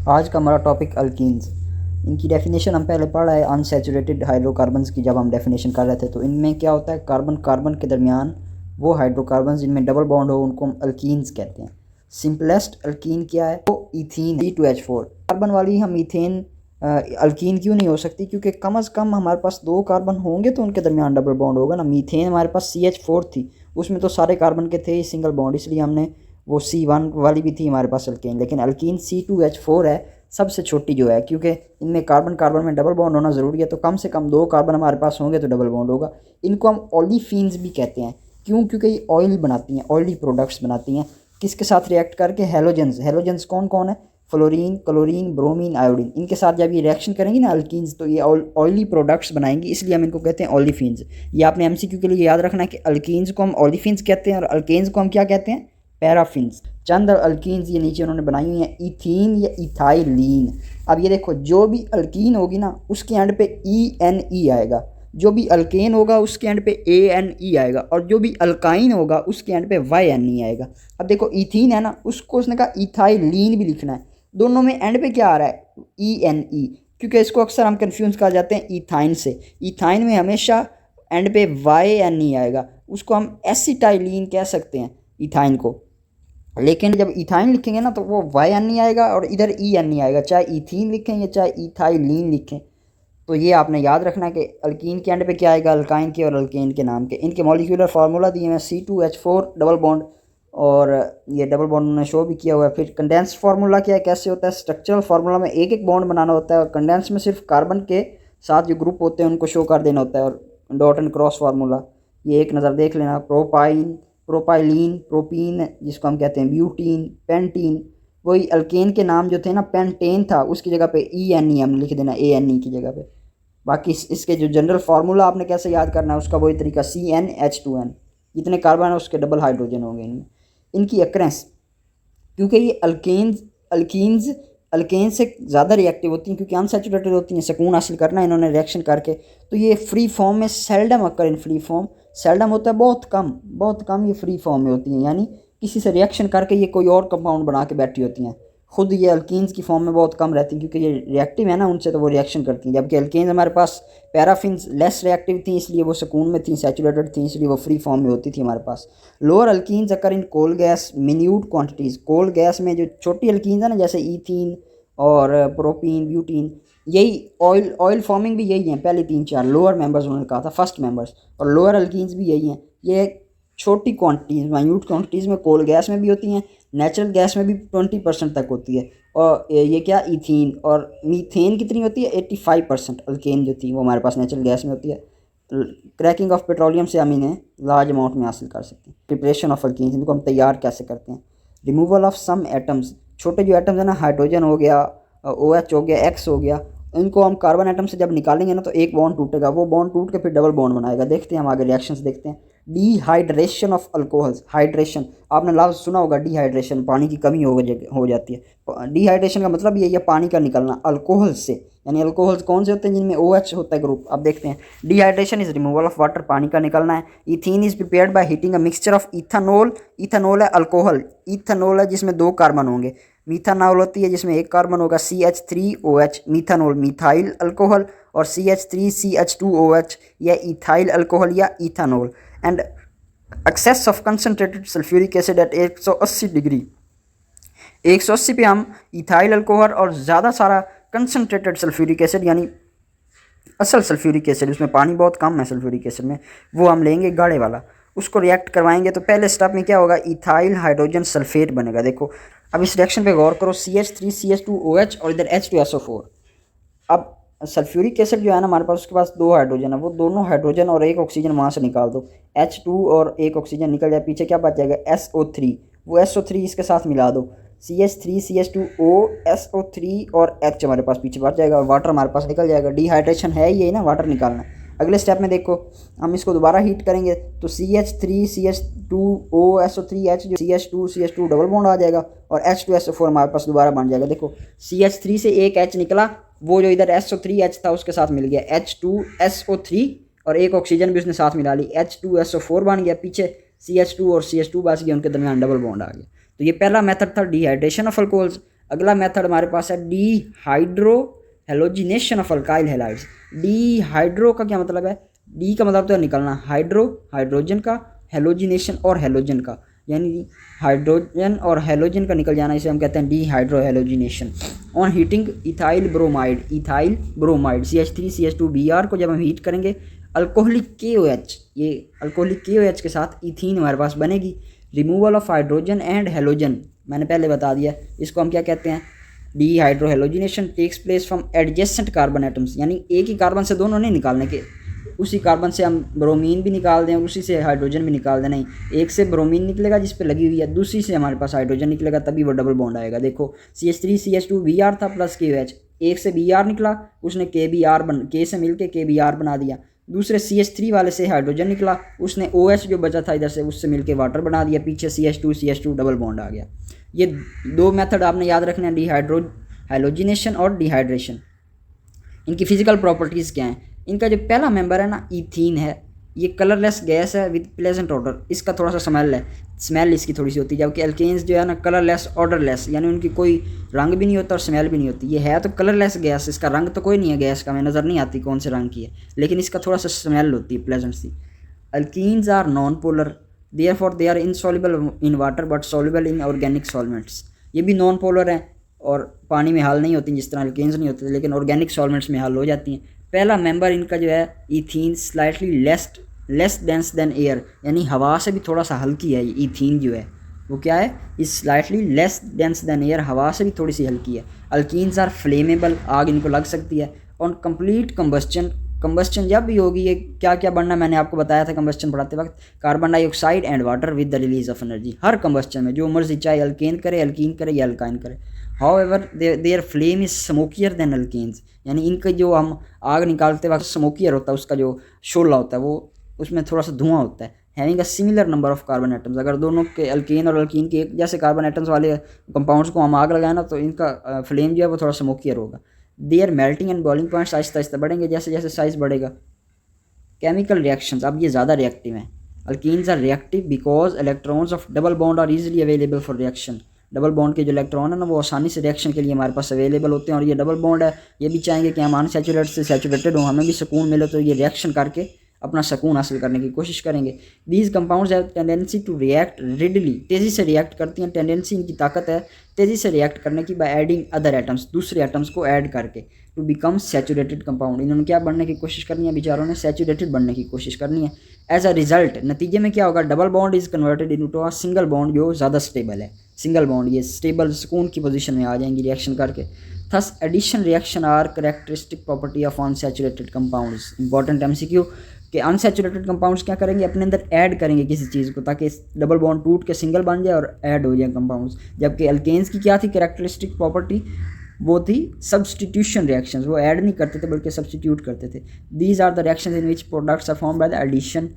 आज का हमारा टॉपिक अल्कीन्स। इनकी डेफिनेशन हम पहले पढ़ा है अनसैचुरेटेड हाइड्रोकार्बन्स की, जब हम डेफिनेशन कर रहे थे। तो इनमें क्या होता है, कार्बन कार्बन के दरमियान वो हाइड्रोकार्बन्स जिनमें डबल बॉन्ड हो उनको हम अल्कीन्स कहते हैं। सिंपलेस्ट अल्कीन क्या है, वो इथीन C2H4। कार्बन वाली हम इथेन अल्कीन क्यों नहीं हो सकती, क्योंकि कम अज़ कम हमारे पास 2 कार्बन होंगे तो उनके दरमियान डबल बॉन्ड होगा ना। मीथेन हमारे पास CH4 थी, उसमें तो सारे कार्बन के थे सिंगल बॉन्ड, इसलिए हमने वो C1 वाली भी थी हमारे पास अल्कीन। लेकिन अल्कीन C2H4 है सबसे छोटी जो है, क्योंकि इनमें कार्बन कार्बन में डबल बॉन्ड होना ज़रूरी है, तो कम से कम 2 कार्बन हमारे पास होंगे तो डबल बॉन्ड होगा। इनको हम ओलिफीन्स भी कहते हैं। क्यों? क्योंकि ये ऑयल बनाती हैं, ऑयली प्रोडक्ट्स बनाती हैं। किसके साथ रिएक्ट करके? हेलोजेंस। हेलोजेंस कौन कौन है? Fluorine, chlorine, bromine, iodine. इनके साथ जब ये रिएक्शन करेंगी ना अल्कीन्स, तो ये ऑयली प्रोडक्ट्स बनाएंगी, इसलिए हम इनको कहते हैं ओलिफीन्स। ये आपने MCQ के लिए याद रखना है कि अल्कीन्स को हम ओलिफीन्स कहते हैं और अल्केन्स को हम क्या कहते हैं? पैराफिन्स। चंद अल्कीन्स ये नीचे उन्होंने बनाई हुई हैं, इथीन या इथाइलीन। अब ये देखो, जो भी अल्कीन होगी ना उसके एंड पे ENE आएगा, जो भी अल्केन होगा उसके एंड पे ANE आएगा, और जो भी अल्काइन होगा उसके एंड पे YNE आएगा। अब देखो इथीन है ना, उसको उसने कहा इथाइलीन भी लिखना है। दोनों में एंड पे क्या आ रहा है? ENE, क्योंकि इसको अक्सर हम कन्फ्यूज़ कर जाते हैं इथाइन से। इथाइन में हमेशा एंड पे YNE आएगा, उसको हम एसिटाइलीन कह सकते हैं इथाइन को। लेकिन जब इथाइन लिखेंगे ना तो वो YNE आएगा और इधर ENE आएगा, चाहे इथीन लिखें या चाहे इथाइलीन लिखें। तो ये आपने याद रखना है कि अल्कीन के एंड पे क्या आएगा? अल्काइन के और अल्केन के नाम के। इनके मॉलिक्यूलर फार्मूला दिए हैं C2H4 डबल बॉन्ड, और ये डबल बॉन्ड उन्होंने शो भी किया हुआ है। फिर कंडेंस्ड फार्मूला क्या है, कैसे होता है? स्ट्रक्चरल फार्मूला में एक एक बॉन्ड बनाना होता है, और कंडेंस में सिर्फ कार्बन के साथ जो ग्रुप होते हैं उनको शो कर देना होता है। और डॉट एंड क्रॉस फार्मूला ये एक नज़र देख लेना। प्रोपाइन, प्रोपाइलीन, प्रोपीन जिसको हम कहते हैं ब्यूटीन, पेंटीन। वही अल्केन के नाम जो थे ना, पेंटेन था, उसकी जगह पे ENE हमने लिख देना, ANE की जगह पे। बाकी इसके जो जनरल फार्मूला आपने कैसे याद करना है उसका वही तरीका, CnH2n। जितने कार्बन है उसके डबल हाइड्रोजन होंगे इनमें। इनकी अक्रेंस, क्योंकि ये अल्कीन्स अल्केन से ज़्यादा रिएक्टिव होती हैं, क्योंकि अनसैचुरेटेड होती हैं, सुकून हासिल करना है इन्होंने रिएक्शन करके। तो ये फ्री फॉर्म में seldom occur in free form. Seldom होता है बहुत कम ये फ्री फॉर्म में होती हैं, यानी किसी से रिएक्शन करके ये कोई और कंपाउंड बना के बैठी होती हैं। खुद ये अल्कीन्स की फॉर्म में बहुत कम रहती हैं, क्योंकि ये रिएक्टिव है ना उनसे, तो वो रिएक्शन करती हैं। जबकि अल्केन्स हमारे पास पैराफिन्स लेस रिएक्टिव थी, इसलिए वो सुकून में थी, सैचुरेटेड थी, इसलिए वो फ्री फॉर्म में होती थी हमारे पास। Lower alkenes occur in coal gas minute quantities. Coal gas में जो छोटी अल्कीन्स है ना, जैसे ईथीन और प्रोपीन, ब्यूटीन, यही ऑयल फॉर्मिंग भी यही है। पहले 3-4 लोअर मेंबर्स उन्होंने कहा था, फर्स्ट मेंबर्स, और लोअर अल्कीन्स भी यही हैं। ये छोटी क्वांटिटीज़, माइन्यूट क्वांटिटीज़ में कोल गैस में भी होती हैं, नेचुरल गैस में भी 20% तक होती है। और ये क्या, इथीन और मीथेन कितनी होती है? 85% अल्केन जो थी वो हमारे पास नेचुरल गैस में होती है। क्रैकिंग ऑफ पेट्रोलियम से हम इन्हें लार्ज अमाउंट में हासिल कर सकते हैं। प्रिपरेशन ऑफ अल्कीन्स, इनको हम तैयार कैसे करते हैं? रिमूवल ऑफ सम एटम्स, छोटे जो एटम्स है ना, हाइड्रोजन हो गया, OH हो गया, X हो गया, इनको हम कार्बन एटम से जब निकालेंगे ना तो एक बॉन्ड टूटेगा, वो बॉन्ड टूट के फिर डबल बॉन्ड बनाएगा। देखते हैं हम आगे रिएक्शंस देखते हैं। डिहाइड्रेशन ऑफ अल्कोहल्स, हाइड्रेशन आपने लफ्ज़ सुना होगा, डिहाइड्रेशन, पानी की कमी हो जाती है। डिहाइड्रेशन का मतलब यही है पानी का निकलना अल्कोहल से, यानी अल्कोहल्स कौन से होते हैं? जिनमें OH होता है ग्रुप। अब देखते हैं, dehydration is removal of water, पानी का निकलना है। Ethene is prepared by heating a mixture of ethanol, ethanol है अल्कोहल, इथानोल है जिसमें 2 कार्बन होंगे। मीथानॉल होती है जिसमें 1 कार्बन होगा, CH3OH, मीथानॉल मिथाइल अल्कोहल, और CH3CH2OH या इथाइल अल्कोहल या ethanol. And excess of concentrated sulphuric acid at 180 degree, 180 पे हम इथाइल अल्कोहल और ज़्यादा सारा कंसनट्रेटेड सल्फ्यूरिक एसिड, यानी असल सल्फ्यूरिक एसिड, उसमें पानी बहुत कम है सल्फ्यूरिक एसिड में, वो हम लेंगे गाढ़े वाला, उसको रिएक्ट करवाएंगे। तो पहले स्टेप में क्या होगा? इथाइल हाइड्रोजन सल्फेट बनेगा। देखो अब इस रिएक्शन पे गौर करो, CH3CH2OH और इधर H2SO4। अब सल्फ्यूरिक एसिड जो है ना हमारे पास, उसके पास 2 हाइड्रोजन है, वो दोनों हाइड्रोजन और 1 ऑक्सीजन वहाँ से निकाल दो, H2 और 1 ऑक्सीजन निकल जाए, पीछे क्या बच जाएगा? SO3। वो SO3 इसके साथ मिला दो, CH3CH2O SO3 और H हमारे पास पीछे बच जाएगा, और वाटर हमारे पास निकल जाएगा। डिहाइड्रेशन है यही ना, वाटर निकालना है। अगले स्टेप में देखो, हम इसको दोबारा हीट करेंगे तो CH3CH2O SO3H जो CH2 डबल बॉन्ड आ जाएगा, और H2SO4 हमारे पास दोबारा बन जाएगा। देखो CH3 से एक H निकला, वो जो इधर SO3H था उसके साथ मिल गया, H2SO3, और 1 ऑक्सीजन भी उसने साथ मिला ली, H2SO4 बन गया, पीछे CH2 और CH2 बच गया, उनके दरमियान डबल बॉन्ड आ गया। तो ये पहला मेथड था डिहाइड्रेशन ऑफ अल्कोहल्स। अगला मेथड हमारे पास है dehydro halogenation of alkyl halides. Dehydro का क्या मतलब है? डी का मतलब तो है निकलना, हाइड्रो हाइड्रोजन का, हेलोजिनेशन और हेलोजन का, यानी हाइड्रोजन और हेलोजन का निकल जाना, इसे हम कहते हैं dehydrohalogenation. On heating ethyl bromide CH3CH2Br को जब हम हीट करेंगे अल्कोहलिक KOH, ये अल्कोहलिक KOH के साथ इथीन हमारे पास बनेगी। Removal of hydrogen and halogen, मैंने पहले बता दिया, इसको हम क्या कहते हैं? Dehydrohalogenation takes place from adjacent carbon atoms, यानी एक ही कार्बन से दोनों नहीं निकालने के, उसी कार्बन से हम ब्रोमीन भी निकाल दें, उसी से हाइड्रोजन भी निकाल दें, नहीं, एक से ब्रोमीन निकलेगा जिस पे लगी हुई है, दूसरी से हमारे पास हाइड्रोजन निकलेगा, तभी वो डबल बॉन्ड आएगा। देखो CH3CH2Br था प्लस KOH, एक से Br निकला, उसने K से मिलके KBr बना दिया, दूसरे CH3 वाले से हाइड्रोजन निकला, उसने OH जो बचा था इधर से उससे मिलके वाटर बना दिया, पीछे CH2 डबल बॉन्ड आ गया। ये दो मेथड आपने याद रखना है, डीहाइड्रो हेलोजिनेशन और डिहाइड्रेशन। इनकी फिजिकल प्रॉपर्टीज़ क्या हैं? इनका जो पहला मेंबर है ना, इथीन है, ये कलरलेस गैस है विद प्लेजेंट ऑर्डर, इसका थोड़ा सा स्मेल इसकी थोड़ी सी होती है, जबकि अल्केन्स जो है ना कलरलेस ऑर्डरलेस, यानी उनकी कोई रंग भी नहीं होता और स्मेल भी नहीं होती। ये है तो कलरलेस गैस, इसका रंग तो कोई नहीं है गैस का, हमें नज़र नहीं आती कौन से रंग की है, लेकिन इसका थोड़ा सा स्मेल होती है प्लेजेंट सी। Alkenes are non polar, therefore they are insoluble in water but soluble in organic solvents. ये भी नॉन पोलर हैं और पानी में हाल नहीं होती जिस तरह अल्केन्स नहीं होते, लेकिन ऑर्गेनिक सॉल्वेंट्स में हाल हो जाती हैं। पहला मेंबर इनका जो है ethene, slightly less dense then air, यानी हवा से भी थोड़ा सा हल्की है। ये इथीन जो है वो क्या है? Is slightly less dense then air, हवा से भी थोड़ी सी हल्की है। अल्कीन्स आर फ्लेमेबल, आग इनको लग सकती है। ऑन कंप्लीट कंबस्चन जब भी होगी, ये क्या क्या बनना मैंने आपको बताया था कंबस्चन पढ़ाते वक्त, carbon dioxide and water with the release of energy. हर कंबस्चन में जो मर्जी, चाहे अल्कीन करे या अल्काइन करे, however their flame is smokier than alkanes, यानी इनका जो हम आग निकालते वक्त स्मोकियर होता है, उसका जो शोला होता है वो उसमें थोड़ा सा धुआं होता है। Having a similar number of carbon atoms, अगर दोनों के अल्केन और अल्कीन के एक जैसे कार्बन एटम्स वाले कंपाउंड्स को हम आग लगाए ना, तो इनका फ्लेम जो है वो थोड़ा स्मोकियर होगा। Their melting and boiling points आहिस्ता आहिस्ता बढ़ेंगे जैसे जैसे साइज बढ़ेगा। केमिकल रिएक्शंस, अब ये ज़्यादा रिएक्टिव हैं। Alkenes are reactive because electrons of double bond are easily available for reaction. Double bond के जो इलेक्ट्रॉन है ना, वो आसानी से रिएक्शन के लिए हमारे पास अवेलेबल होते हैं। और ये डबल बॉन्ड है, ये भी चाहेंगे कि हम अनसैचुरेटेड से सैचुरेटेड हों, हमें भी सुकून मिले, तो ये रिएक्शन करके अपना सुकून हासिल करने की कोशिश करेंगे। These compounds have tendency to react readily, तेज़ी से रिएक्ट करती हैं। टेंडेंसी इनकी ताकत है तेज़ी से रिएक्ट करने की, बाय एडिंग अदर एटम्स, दूसरे एटम्स को ऐड करके, टू बिकम सैचुरेटेड कंपाउंड। इन्होंने क्या बनने की कोशिश करनी है बेचारों ने? सैचुरेटेड बनने की कोशिश करनी है। एज अ रिजल्ट, नतीजे में क्या होगा? Double bond is converted into a single bond, जो ज़्यादा स्टेबल है। सिंगल बॉन्ड ये स्टेबल सुकून की पोजीशन में आ जाएंगी रिएक्शन करके। Thus addition reaction are characteristic property of unsaturated compounds. Important MCQ कि अनसैचुरेटेड कंपाउंड्स क्या करेंगे? अपने अंदर ऐड करेंगे किसी चीज़ को, ताकि डबल बॉन्ड टूट के सिंगल बन जाए और ऐड हो जाए कंपाउंड्स। जबकि अल्केन्स की क्या थी कैरेक्टरिस्टिक प्रॉपर्टी? वो थी सब्सटीट्यूशन रिएक्शंस, वो ऐड नहीं करते थे बल्कि सब्सटीट्यूट करते थे। These are the reactions in which products are form by the addition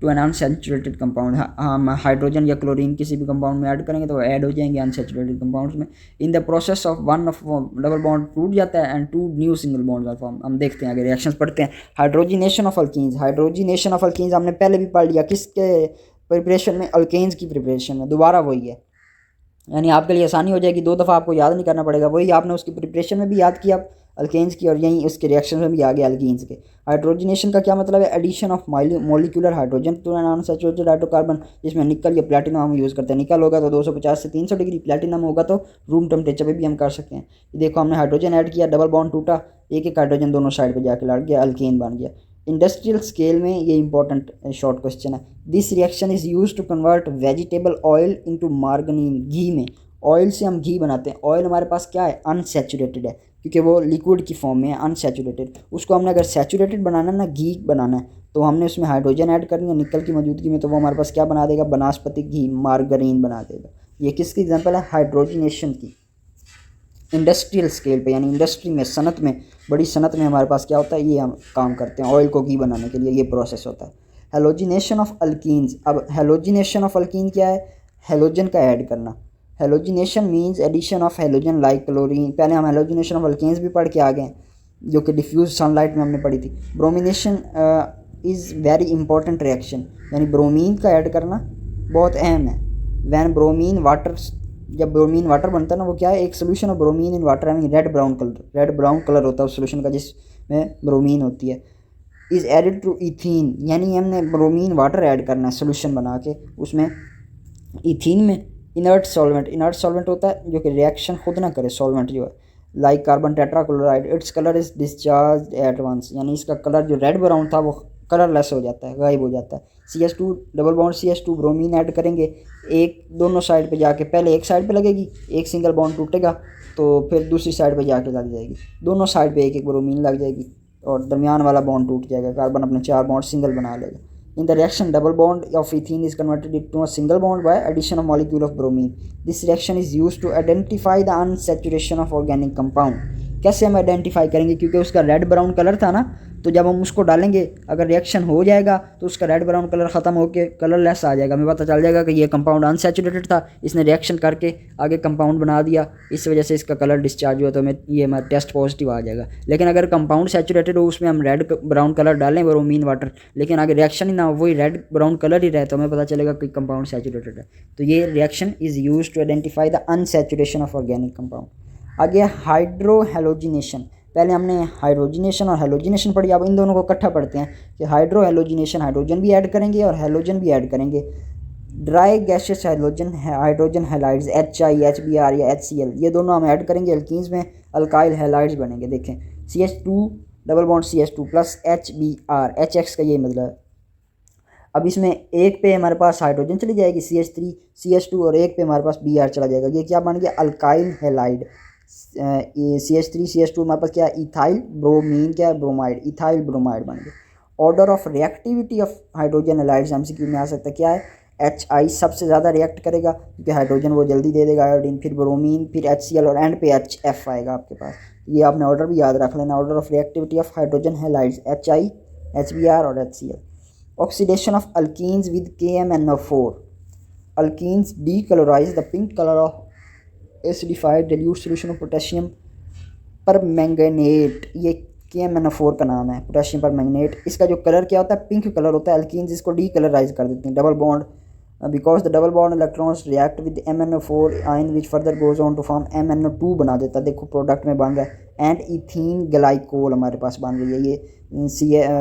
to an unsaturated compound. हम हाइड्रोजन या क्लोरीन किसी भी कंपाउंड में ऐड करेंगे तो वो ऐड हो जाएंगे अनसैचुरेटेड कंपाउंड्स में। In the process of one of double bond टूट जाता है and two new single bonds are form. हम देखते हैं आगे रिएक्शंस पढ़ते हैं। Hydrogenation of alkenes, hydrogenation of alkenes हमने पहले भी पढ़ लिया, किसके प्रिपरेशन में? अल्केन्स की प्रिपरेशन में। दोबारा वही है, यानी आपके लिए आसानी हो जाएगी, 2 दफ़ा आपको याद नहीं करना पड़ेगा, वही आपने उसकी प्रिपरेशन में भी याद किया अल्केन्स की, और यहीं उसके रिएक्शन में भी आ गया अल्कीन्स के। हाइड्रोजनेशन का क्या मतलब है? Addition of molecular hydrogen to an unsaturated hydrocarbon, जिसमें निकल या प्लैटिनम हम यूज़ करते हैं। निकल होगा तो 250 से 300 डिग्री, प्लैटिनम होगा तो रूम टेम्परेचर पे भी हम कर सकते हैं। देखो हमने हाइड्रोजन ऐड किया, डबल बॉन्ड टूटा, एक एक हाइड्रोजन दोनों साइड पर जाके लड़ गया, अल्केन बन गया। इंडस्ट्रियल स्केल में ये इंपॉर्टेंट शॉर्ट क्वेश्चन है। This reaction is use to convert vegetable oil into margarine, घी में। ऑयल से हम घी बनाते हैं। ऑयल हमारे पास क्या है? अनसैचुरेटेड है, क्योंकि वो लिक्विड की फॉर्म में है, अनसैचुरेटेड। उसको हमने अगर सैचुरेटेड बनाना है ना, घी बनाना है, तो हमने उसमें हाइड्रोजन ऐड करनी है निकल की मौजूदगी में, तो वो हमारे पास क्या बना देगा? बनास्पतिक घी, मार्गरीन बना देगा। ये किसकी एग्जांपल है? हाइड्रोजनेशन की। इंडस्ट्रियल स्केल पे, यानी इंडस्ट्री में, सनत में, बड़ी सनत में हमारे पास क्या होता है? ये हम काम करते हैं ऑयल को घी बनाने के लिए, ये प्रोसेस होता है। हेलोजिनेशन ऑफ अल्कीन्स, अब हेलोजिनेशन ऑफ अल्कीन क्या है? हेलोजन का ऐड करना। Halogenation means addition of halogen like chlorine. पहले हम हेलोजिनेशन ऑफ अल्केन्स भी पढ़ के आ गए हैं, जो कि डिफ्यूज सनलाइट में हमने पढ़ी थी। Bromination is very important reaction, यानी ब्रोमीन का ऐड करना बहुत अहम है। वैन ब्रोमीन वाटर जब ब्रोमीन वाटर बनता है ना, वो क्या है, एक solution of bromine in water having red brown colour होता है उस सोल्यूशन का जिसमें ब्रोमीन होती है, इज़ एडिड टू इथीन, यानी हमने ब्रोमीन वाटर ऐड करना है सोल्यूशन बना के उसमें, इथीन में इनर्ट सॉल्वेंट होता है जो कि रिएक्शन खुद ना करे, सॉल्वेंट जो है, like carbon tetrachloride, its colour is discharge at once, यानी इसका कलर जो रेड ब्राउन था वो कलरलेस हो जाता है, गायब हो जाता है। CH2 double bond CH2 bromine add करेंगे, एक दोनों साइड पे जाके, पहले एक साइड पे लगेगी, एक सिंगल बॉन्ड टूटेगा तो फिर दूसरी साइड पे जाके लग जाएगी, दोनों साइड पे एक एक ब्रोमीन लग जाएगी और दरमियान वाला बॉन्ड टूट जाएगा, कार्बन अपने 4 बॉन्ड सिंगल बना लेगा। In the reaction, double bond of ethene is converted into a single bond by addition of molecule of bromine. This reaction is used to identify the unsaturation of organic compound. कैसे हम identify करेंगे, क्योंकि उसका red brown colour था ना, तो जब हम उसको डालेंगे अगर रिएक्शन हो जाएगा तो उसका रेड ब्राउन कलर ख़त्म होकर कलरलेस आ जाएगा, हमें पता चल जाएगा कि ये कंपाउंड अनसैचुरेटेड था, इसने रिएक्शन करके आगे कंपाउंड बना दिया, इस वजह से इसका कलर डिस्चार्ज हुआ, तो हमें ये हमारा टेस्ट पॉजिटिव आ जाएगा। लेकिन अगर कंपाउंड सैचुरेटेड हो, उसमें हम रेड ब्राउन कलर डालें ब्रोमीन वाटर, लेकिन आगे रिएक्शन ही ना हो, वही रेड ब्राउन कलर ही रहे, तो हमें पता चलेगा कि कंपाउंड सैचुरेटेड है। तो ये reaction is use to identify the unsaturation of organic compound. आगे हाइड्रो हेलोजिनेशन, पहले हमने हाइड्रोजिनेशन और हेलोजिनेशन पढ़ी, अब इन दोनों को इकट्ठा पढ़ते हैं कि हाइड्रो हेलोजिनेशन, हाइड्रोजन भी ऐड करेंगे और हेलोजन भी ऐड करेंगे। Dry gaseous hydrogen halides HI HBr या HCl, ये दोनों हम ऐड करेंगे एल्कीन्स में, अल्काइल हैलाइड्स बनेंगे। देखें CH2 double bond CH2 plus HBr, HX का ये मतलब है। अब इसमें एक पे हमारे पास हाइड्रोजन चली जाएगी CH3 CH2 और एक पे हमारे पास Br चला जाएगा, ये क्या बन गया, अल्काइल हैलाइड। CH3 CH2 हमारे पास क्या है, इथाइल ब्रोमीन, क्या है, ब्रोमाइड, इथाइल ब्रोमाइड बन गया। Order of reactivity of hydrogen halides MCQ में आ सकता है, क्या है, HI सबसे ज़्यादा रिएक्ट करेगा क्योंकि हाइड्रोजन वो जल्दी दे देगा आयोडीन, फिर ब्रोमीन, फिर HCl और एंड पे HF आएगा आपके पास। ये आपने ऑर्डर भी याद रख लेना, order of reactivity of hydrogen halides HI HBr और HCl। Oxidation of alkenes with KMnO4, alkenes decolourise the pink colour of acidified dilute solution of potassium permanganate, ये KMnO4 का नाम है, पोटेशियम परमैंगनेट। इसका जो कलर क्या होता है, पिंक कलर होता है। अल्कीन्स इसको डीकलराइज कर देते हैं, double bond, because the double bond electrons react with MnO4 ion which further goes on to form MnO2 बना देता है, देखो प्रोडक्ट में बन रहा है। एंड इथीन ग्लाइकोल हमारे पास बन रही है, ये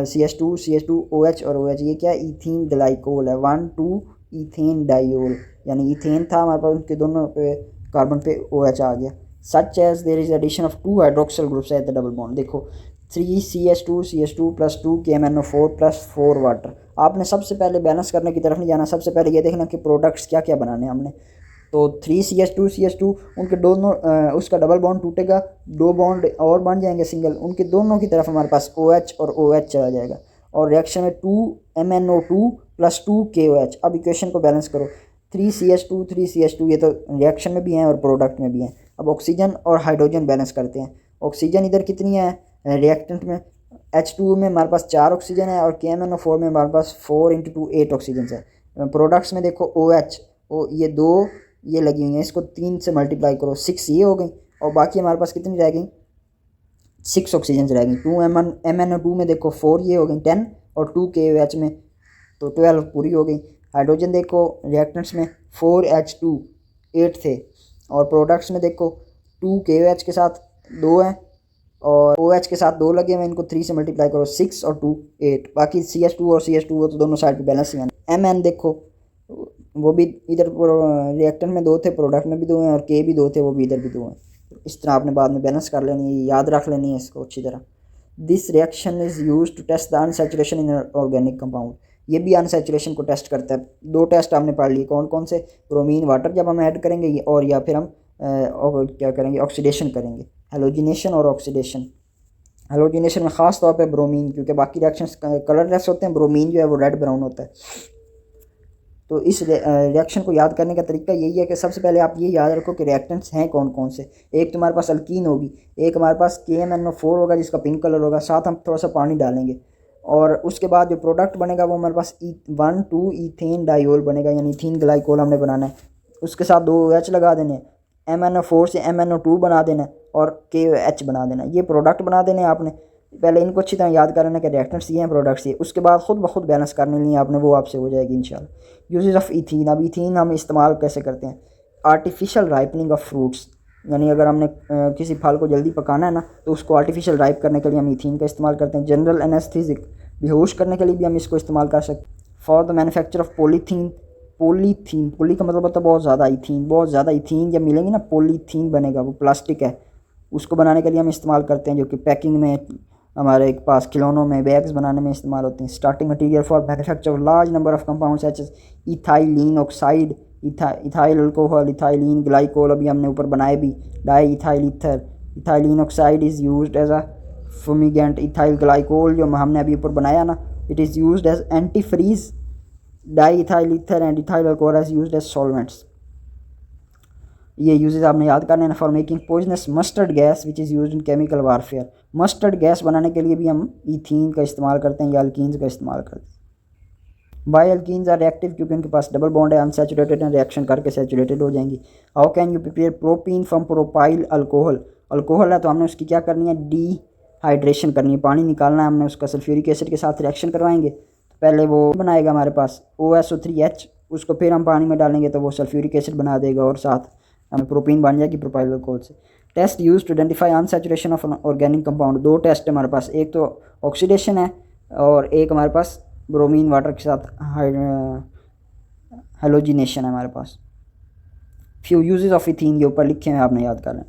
CH2OH और OH, ये क्या है, इथीन ग्लाइकोल है। 1,2 इथेन डाइयोल, यानी इथेन था हमारे पास, उनके दोनों पे कार्बन पे OH आ गया। Such as there is addition of 2 hydroxyl groups at the double bond, देखो 3 CH2 plus 2 KMnO4 plus 4 water. आपने सबसे पहले बैलेंस करने की तरफ नहीं जाना, सबसे पहले ये देखना कि प्रोडक्ट्स क्या क्या बनाने हैं हमने। तो 3 CH2 उनके दोनों उसका डबल बॉन्ड टूटेगा, 2 बॉन्ड और बन जाएंगे सिंगल, उनके दोनों की तरफ हमारे पास OH और OH चला जाएगा और रिएक्शन में 2 MnO2 प्लस 2 KOH। अब इक्वेशन को बैलेंस करो, 3 CH2 ये तो रिएक्शन में भी हैं और प्रोडक्ट में भी हैं। अब ऑक्सीजन और हाइड्रोजन बैलेंस करते हैं। ऑक्सीजन इधर कितनी है रिएक्टेंट में, H2 में हमारे पास 4 ऑक्सीजन है और KMnO4 में हमारे पास 4 × 2 8 ऑक्सीजन है। प्रोडक्ट्स में देखो OH, ये 2 ये लगी हुई हैं, इसको 3 से मल्टीप्लाई करो, 6 ये हो गई और बाकी हमारे पास कितनी रह गई, 6 ऑक्सीजन रह गई। 2 MnO2 में देखो 4 ये हो गई 10 और 2 KOH में तो 12 पूरी हो गई। हाइड्रोजन देखो रिएक्टेंट्स में 4H2 8 थे और प्रोडक्ट्स में देखो 2 KOH के साथ 2 हैं और OH के साथ 2 लगे हुए, इनको 3 से मल्टीप्लाई करो, 6 और 2 8, बाकी CH2 और CH2 वो तो दोनों साइड पे बैलेंस ही हैं। MN देखो वो भी इधर रिएक्टेंट में 2 थे, प्रोडक्ट में भी 2 हैं और K भी 2 थे, वो भी इधर भी 2 हैं। इस तरह आपने बाद में बैलेंस कर लेनी है, याद रख लेनी है इसको अच्छी तरह। This reaction is use to test the unsaturation in organic compound, ये भी अनसैचुरेशन को टेस्ट करता है। 2 टेस्ट हमने पढ़ लिए, कौन कौन से, ब्रोमीन वाटर जब हम ऐड करेंगे ये, और या फिर हम क्या करेंगे, ऑक्सीडेशन करेंगे, हेलोजिनेशन और ऑक्सीडेशन। हेलोजिनेशन में ख़ास तौर पे ब्रोमीन, क्योंकि बाकी रिएक्शंस कलरलेस होते हैं, ब्रोमीन जो है वो रेड ब्राउन होता है। तो इस रिएक्शन को याद करने का तरीका यही है कि सबसे पहले आप ये याद रखो कि रिएक्टेंट्स हैं कौन कौन से। एक तुम्हारे पास अल्कीन होगी, एक हमारे पास KMnO4 होगा जिसका पिंक कलर होगा, साथ हम थोड़ा सा पानी डालेंगे और उसके बाद जो प्रोडक्ट बनेगा वो हमारे पास 1,2 इथेन डाइयोल बनेगा, यानी इथीन ग्लाइकोल हमने बनाना है। उसके साथ 2 OH लगा देने, MnO4 से MnO2 बना देना और KOH बना देना, ये प्रोडक्ट बना देने आपने। पहले इनको अच्छी तरह याद कर लेना कि रिएक्टेंट्स ये हैं, प्रोडक्ट्स ये, उसके बाद खुद ब खुद बैलेंस करने लिए आपने, वो आपसे हो जाएगी इंशाल्लाह। यूजेस ऑफ इथीन, अब इथीन हम इस्तेमाल कैसे करते हैं, आर्टिफिशियल राइपनिंग ऑफ फ्रूट्स, यानी अगर हमने किसी फल को जल्दी पकाना है ना तो उसको आर्टिफिशियल राइप करने के लिए हम इथीन का इस्तेमाल करते हैं। जनरल एनेस्थीसिक, बेहोश करने के लिए भी हम इसको इस्तेमाल कर सकते हैं। For the manufacture of polythene, polythene, poly का मतलब होता है बहुत ज़्यादा, इथीन, बहुत ज़्यादा इथीन जब मिलेंगी ना पॉलीथीन बनेगा, वो प्लास्टिक है, उसको बनाने के लिए हम इस्तेमाल करते हैं, जो कि पैकिंग में हमारे पास खिलौनों में बैग्स बनाने में इस्तेमाल होते हैं। Starting material for manufacture of large number of compound such as ethylene oxide, ethyl alcohol, ethylene glycol, अभी हमने ऊपर बनाए भी, diethyl ether, ethylene oxide is used as a fumigant, ethyl glycol जो हमने अभी ऊपर बनाया ना, it is used as antifreeze, diethyl ether and ethyl alcohol is used as solvents. ये यूजेस आपने याद करने हैं। For making poisonous mustard gas which is used in chemical warfare, mustard gas बनाने के लिए भी हम इथीन का इस्तेमाल करते हैं या अल्कीन्स का इस्तेमाल करते हैं। बाई अल्कीन्स आर रिएक्टिव क्योंकि उनके पास डबल बॉन्ड है, अनसैचुरेटेड एंड रिएक्शन करके सैचुरेटेड हो जाएंगी। How can you prepare propene from propyl alcohol, alcohol है तो हमने उसकी क्या करनी है, डीहाइड्रेशन करनी है, पानी निकालना है हमने उसका, सल्फ्यूरिक एसिड के साथ रिएक्शन करवाएंगे तो पहले वो बनाएगा हमारे पास OSO3H, उसको फिर हम पानी में डालेंगे तो वो सल्फ्यूरिक एसिड बना देगा और साथ हमें प्रोपीन बन जाएगी प्रोपाइल अल्कोहल से। Test use to identify unsaturation of organic compound, दो टेस्ट है हमारे पास, एक तो ऑक्सीडेशन है और एक हमारे पास ब्रोमीन वाटर के साथ हेलोजिनेशन है हमारे पास। फ्यू यूजेस ऑफ इथीन, ये ऊपर लिखे हैं आपने याद कर लें।